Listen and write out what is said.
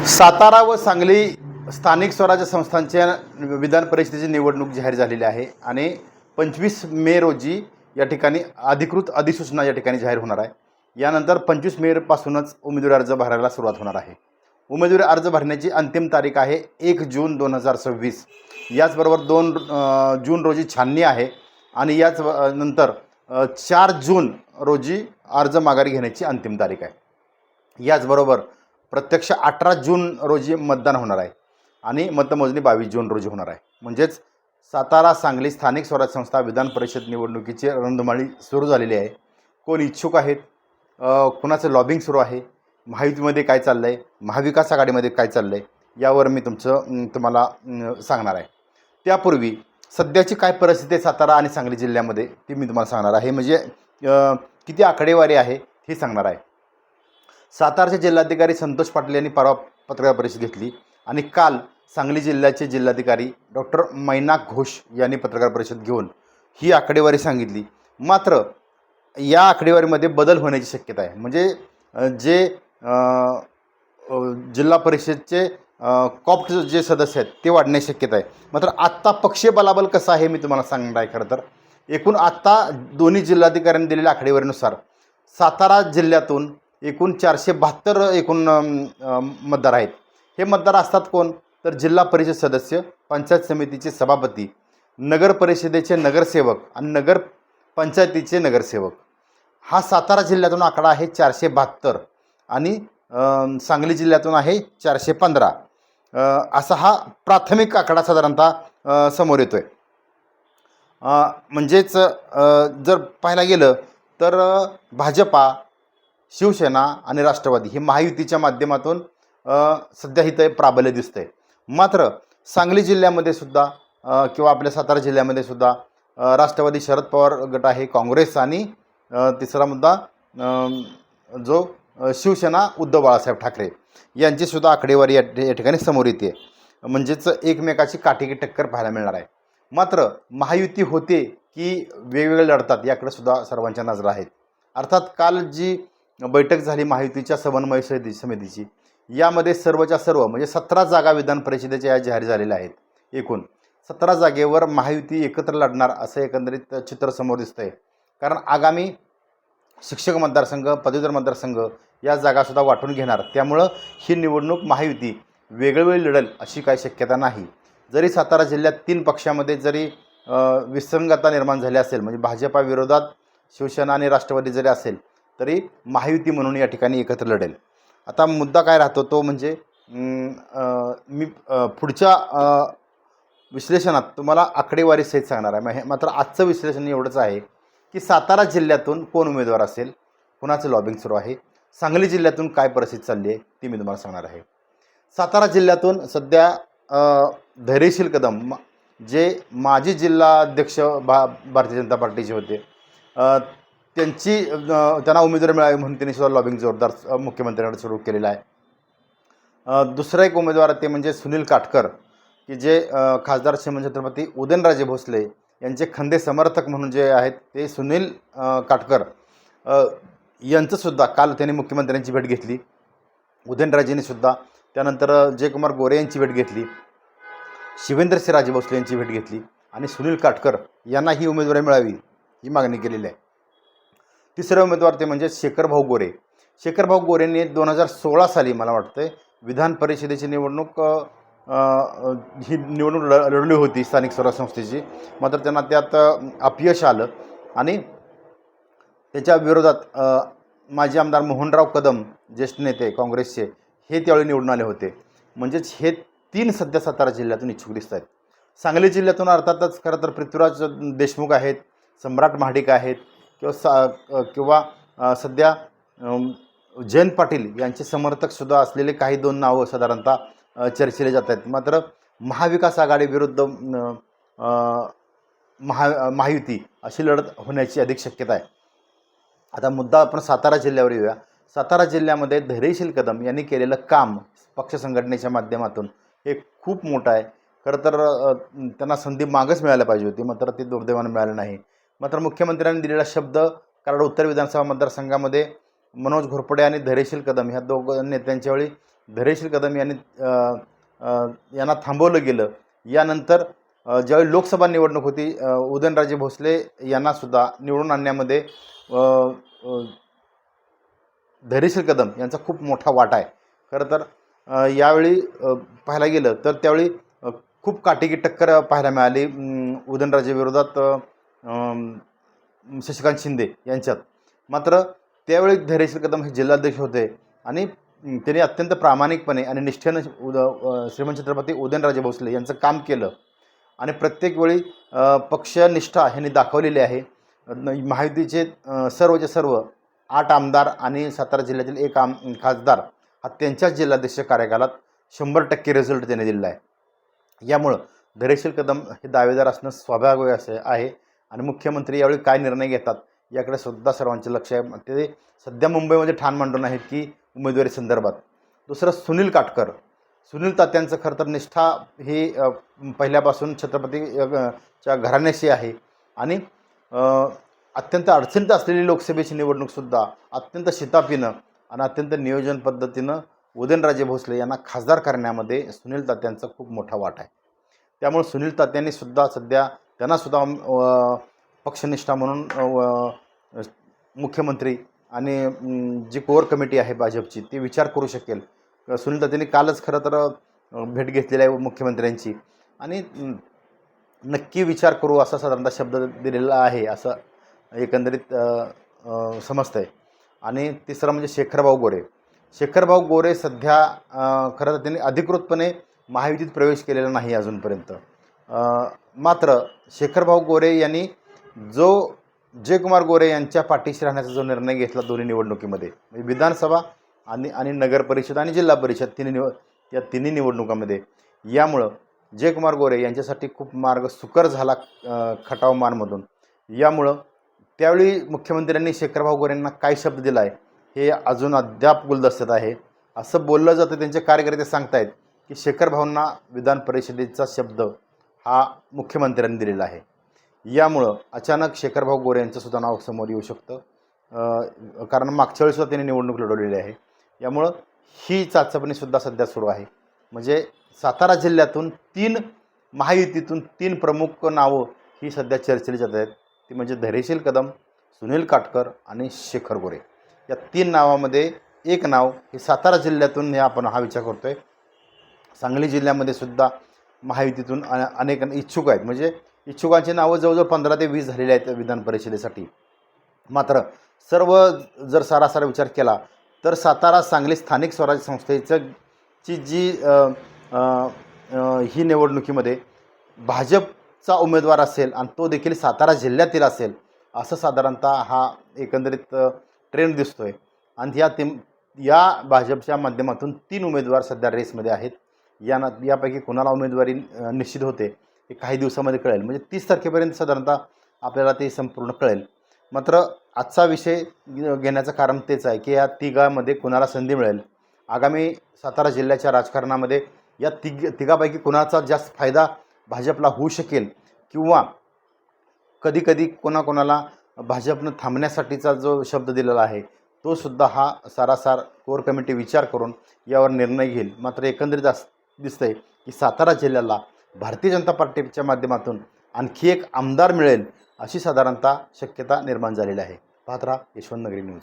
सातारा व सांगली स्थानिक स्वराज्य संस्थांच्या विधान परिषदेची निवडणूक जाहीर झालेली आहे आणि 25 मे रोजी या ठिकाणी अधिकृत अधिसूचना या ठिकाणी जाहीर होणार आहे। यानंतर 25 मे पासूनच उमेदवारी अर्ज भरायला सुरुवात होणार आहे। उमेदवारी अर्ज भरण्याची अंतिम तारीख आहे 1 जून 2026। याचबरोबर 2 जून रोजी छाननी आहे आणि याच नंतर 4 जून रोजी अर्ज माघारी घेण्याची अंतिम तारीख आहे। याचबरोबर प्रत्यक्ष 18 जून रोजी मतदान होणार आहे आणि मतमोजणी 22 जून रोजी होणार आहे। म्हणजेच सातारा सांगली स्थानिक स्वराज्य संस्था विधान परिषद निवडणुकीची रणधुमाळी सुरू झालेली आहे। कोण इच्छुक आहेत, कुणाचं लॉबिंग सुरू आहे, महायुतीमध्ये काय चाललं आहे, महाविकास आघाडीमध्ये काय चाललं आहे, यावर मी तुम्हाला सांगणार आहे। त्यापूर्वी सध्याची काय परिस्थिती आहे सातारा आणि सांगली जिल्ह्यामध्ये ती मी तुम्हाला सांगणार आहे। म्हणजे किती आकडेवारी आहे हे सांगणार आहे। सातारचे जिल्हाधिकारी संतोष पाटील यांनी परवा पत्रकार परिषद घेतली आणि काल सांगली जिल्ह्याचे जिल्हाधिकारी डॉक्टर मैना घोष यांनी पत्रकार परिषद घेऊन ही आकडेवारी सांगितली। मात्र या आकडेवारीमध्ये बदल होण्याची शक्यता आहे। म्हणजे जे जिल्हा परिषदचे कॉप्ट जे सदस्य आहेत ते वाढण्याची शक्यता आहे। मात्र आत्ता पक्षीय बलाबल कसं आहे मी तुम्हाला सांगणार आहे। खरं तर एकूण आत्ता दोन्ही जिल्हाधिकाऱ्यांनी दिलेल्या आकडेवारीनुसार सातारा जिल्ह्यातून एकूण 472 एकूण मतदार आहेत। हे मतदार असतात कोण तर जिल्हा परिषद सदस्य, पंचायत समितीचे सभापती, नगर परिषदेचे नगरसेवक आणि नगर पंचायतीचे नगरसेवक। हा सातारा जिल्ह्यातून आकडा आहे 472 आणि सांगली जिल्ह्यातून आहे 415। असा हा प्राथमिक आकडा साधारणतः समोर येतोय। म्हणजेच जर पाहायला गेलं तर भाजपा, शिवसेना आणि राष्ट्रवादी ही महायुतीच्या माध्यमातून सध्या इथं प्राबल्य दिसतंय। मात्र सांगली जिल्ह्यामध्ये सुद्धा किंवा आपल्या सातारा जिल्ह्यामध्ये सुद्धा राष्ट्रवादी शरद पवार गट आहे, काँग्रेस आणि तिसरा मुद्दा जो शिवसेना उद्धव बाळासाहेब ठाकरे यांची सुद्धा आकडेवारी या ठिकाणी समोर येते। म्हणजेच एकमेकाची काटेकी टक्कर पाहायला मिळणार आहे। मात्र महायुती होते की वेगवेगळे लढतात याकडे सुद्धा सर्वांच्या नजरा आहेत। अर्थात काल जी बैठक झाली महायुतीच्या समन्वय समितीची, यामध्ये सर्वच्या सर्व म्हणजे 17 जागा विधान परिषदेच्या या जाहीर झालेल्या आहेत। एकूण 17 जागेवर महायुती एकत्र लढणार असं एकंदरीत चित्र समोर दिसतंय। कारण आगामी शिक्षक मतदारसंघ, पदवीधर मतदारसंघ या जागासुद्धा वाटून घेणार। त्यामुळं ही निवडणूक महायुती वेगवेगळी लढेल अशी काही शक्यता नाही। जरी सातारा जिल्ह्यात 3 पक्षामध्ये जरी विसंगतता निर्माण झाली असेल, म्हणजे भाजपा विरोधात शिवसेना आणि राष्ट्रवादी जरी असेल तरी महायुती म्हणून या ठिकाणी एकत्र लढेल। आता मुद्दा काय राहतो तो म्हणजे मी पुढच्या विश्लेषणात तुम्हाला आकडेवारी सहित सांगणार आहे। मात्र आजचं विश्लेषण एवढंच आहे की सातारा जिल्ह्यातून कोण उमेदवार असेल, कुणाचं लॉबिंग सुरू आहे, सांगली जिल्ह्यातून काय परिस्थिती चालली आहे ती मी तुम्हाला सांगणार आहे। सातारा जिल्ह्यातून सध्या धैर्यशील कदम जे माजी जिल्हाध्यक्ष भारतीय जनता पार्टीचे होते, त्यांना उमेदवारी मिळावी म्हणून त्यांनी सुद्धा लॉबिंग जोरदार मुख्यमंत्र्यांकडे सुरू केलेलं आहे। दुसरा एक उमेदवार ते म्हणजे सुनील काटकर की जे खासदार श्रीमंत छत्रपती उदयनराजे भोसले यांचे खंदे समर्थक म्हणून जे आहेत ते सुनील काटकर यांचंसुद्धा काल त्यांनी मुख्यमंत्र्यांची भेट घेतली। उदयनराजेंनी सुद्धा त्यानंतर जयकुमार गोरे यांची भेट घेतली, शिवेंद्रसिंहराजे भोसले यांची भेट घेतली आणि सुनील काटकर यांना ही उमेदवारी मिळावी ही मागणी केलेली आहे। तिसरे उमेदवार ते म्हणजे शेखरभाऊ गोरे। शेखरभाऊ गोरेंनी 2016 साली मला वाटतं विधान परिषदेची निवडणूक ही निवडणूक लढली होती स्थानिक स्वराज्य संस्थेची। मात्र त्यांना त्यात अपयश आलं आणि त्याच्या विरोधात माजी आमदार मोहनराव कदम ज्येष्ठ नेते काँग्रेसचे हे त्यावेळी निवडून आले होते। म्हणजेच हे 3 सध्या सातारा जिल्ह्यातून इच्छुक दिसत आहेत। सांगली जिल्ह्यातून अर्थातच खरं तर पृथ्वीराज देशमुख आहेत, सम्राट महाडिक आहेत किंवा सध्या जयंत पाटील यांचे समर्थकसुद्धा असलेले काही 2 नावं साधारणतः चर्चेले जात आहेत। मात्र महाविकास आघाडी विरुद्ध महायुती अशी लढत होण्याची अधिक शक्यता आहे। आता मुद्दा आपण सातारा जिल्ह्यावर येऊया। सातारा जिल्ह्यामध्ये धैर्यशील कदम यांनी केलेलं काम पक्ष संघटनेच्या माध्यमातून हे खूप मोठं आहे। खरं तर त्यांना संधी मागच मिळायला पाहिजे होती, मात्र ती दुर्दैवाने मिळाली नाही। मात्र मुख्यमंत्र्यांनी दिलेला शब्द कराड उत्तर विधानसभा मतदारसंघामध्ये मनोज घोरपडे आणि धैर्यशील कदम ह्या दोघं नेत्यांच्या वेळी धैर्यशील कदम यांना थांबवलं गेलं. यानंतर ज्यावेळी लोकसभा निवडणूक होती, उदयनराजे भोसले यांनासुद्धा निवडून आणण्यामध्ये धैर्यशील कदम यांचा खूप मोठा वाटा आहे. खरं तर यावेळी पाहायला गेलं तर त्यावेळी खूप काटेकी टक्कर पाहायला मिळाली उदयनराजे विरोधात शशिकांत शिंदे यांच्यात. मात्र त्यावेळी धैर्यशील कदम हे जिल्हाध्यक्ष होते आणि त्यांनी अत्यंत प्रामाणिकपणे आणि निष्ठेनं श्रीमंत छत्रपती उदयनराजे भोसले यांचं काम केलं आणि प्रत्येक वेळी पक्षनिष्ठा ह्यांनी दाखवलेली आहे. महायुतीचे सर्वचे सर्व 8 आमदार आणि सातारा जिल्ह्यातील 1 खासदार हा त्यांच्याच जिल्हाध्यक्ष कार्यकालात 100% रिझल्ट त्याने दिलेला आहे. यामुळं धैर्यशील कदम हे दावेदार असणं स्वाभाविक असे आहे आणि मुख्यमंत्री यावेळी काय निर्णय घेतात याकडे सुद्धा सर्वांचे लक्ष आहे. ते सध्या मुंबईमध्ये ठाण मांडून आहेत की उमेदवारी संदर्भात. दुसरं सुनील काटकर, सुनील तात्यांचं खरं तर निष्ठा ही पहिल्यापासून छत्रपती च्या घराण्याशी आहे आणि अत्यंत अडचणीत असलेली लोकसभेची निवडणूकसुद्धा अत्यंत शिताफीनं आणि अत्यंत नियोजन पद्धतीनं उदयनराजे भोसले यांना खासदार करण्यामध्ये सुनील तात्यांचा खूप मोठा वाटा आहे. त्यामुळे सुनील तात्यांनी सुद्धा सध्या त्यांनासुद्धा पक्षनिष्ठा म्हणून मुख्यमंत्री आणि जी कोर कमिटी आहे भाजपची ती विचार करू शकेल. सुनील तात्यांनी कालच खरं तर भेट घेतलेली आहे मुख्यमंत्र्यांची आणि नक्की विचार करू असा साधारणतः शब्द दिलेला आहे असं एकंदरीत समजतं आहे. आणि तिसरं म्हणजे शेखरभाऊ गोरे. शेखरभाऊ गोरे सध्या खरं तर त्यांनी अधिकृतपणे महायुतीत प्रवेश केलेला नाही अजूनपर्यंत. मात्र शेखरभाऊ गोरे यांनी जो जयकुमार गोरे यांच्या पाठीशी राहण्याचा जो निर्णय घेतला दोन्ही निवडणुकीमध्ये म्हणजे विधानसभा आणि नगर परिषद आणि जिल्हा परिषद या तिन्ही निवडणुकांमध्ये, यामुळं जयकुमार गोरे यांच्यासाठी खूप मार्ग सुकर झाला खटाव मानमधून. यामुळं त्यावेळी मुख्यमंत्र्यांनी शेखरभाऊ गोरेंना काय शब्द दिला आहे हे अजून अद्याप गुलदस्त्यात आहे. असं बोललं जातं, त्यांचे कार्यकर्ते सांगतायत की शेखरभाऊंना विधान परिषदेचा शब्द हा मुख्यमंत्र्यांनी दिलेला आहे. यामुळं अचानक शेखरभाऊ गोरे यांचं सुद्धा नाव समोर येऊ शकतं, कारण मागच्या वेळीसुद्धा त्यांनी निवडणूक लढवलेली आहे. यामुळं ही चाचपणीसुद्धा सध्या सुरू आहे. म्हणजे सातारा जिल्ह्यातून महायुतीतून 3 प्रमुख नावं ही सध्या चर्चेली जात आहेत. ती म्हणजे धैर्यशील कदम, सुनील काटकर आणि शेखर गोरे. या 3 नावामध्ये एक नाव हे सातारा जिल्ह्यातून आपण हा विचार करतो आहे. सांगली जिल्ह्यामध्ये सुद्धा महायुतीतून अनेक इच्छुक आहेत. म्हणजे इच्छुकांची नावं जवळजवळ 15 ते 20 झालेली आहेत विधान परिषदेसाठी. मात्र सर्व जर सारासार विचार केला तर सातारा सांगली स्थानिक स्वराज्य संस्थेची जी ही निवडणुकीमध्ये भाजपचा उमेदवार असेल आणि तो देखील सातारा जिल्ह्यातील असेल असं साधारणतः हा एकंदरीत ट्रेंड दिसतो आहे. आणि या भाजपच्या माध्यमातून 3 उमेदवार सध्या रेसमध्ये आहेत. यापैकी कोणाला उमेदवारी निश्चित होते हे काही दिवसामध्ये कळेल. म्हणजे 30 तारखेपर्यंत साधारणतः आपल्याला ते संपूर्ण कळेल. मात्र आजचा विषय घेण्याचं कारण तेच आहे की या तिघांमध्ये कुणाला संधी मिळेल. आगामी सातारा जिल्ह्याच्या राजकारणामध्ये या तिघापैकी कुणाचा जास्त फायदा भाजपला होऊ शकेल किंवा कधीकधी कोणाकोणाला भाजपनं थांबण्यासाठीचा जो शब्द दिलेला आहे तो सुद्धा हा सारासार कोर कमिटी विचार करून यावर निर्णय घेईल. मात्र एकंदरीत दिसतंय की सातारा जिल्ह्याला भारतीय जनता पार्टीच्या माध्यमातून आणखी एक आमदार मिळेल अशी साधारणतः शक्यता निर्माण झालेली आहे. पाहत राहा यशवंत नगरी न्यूज.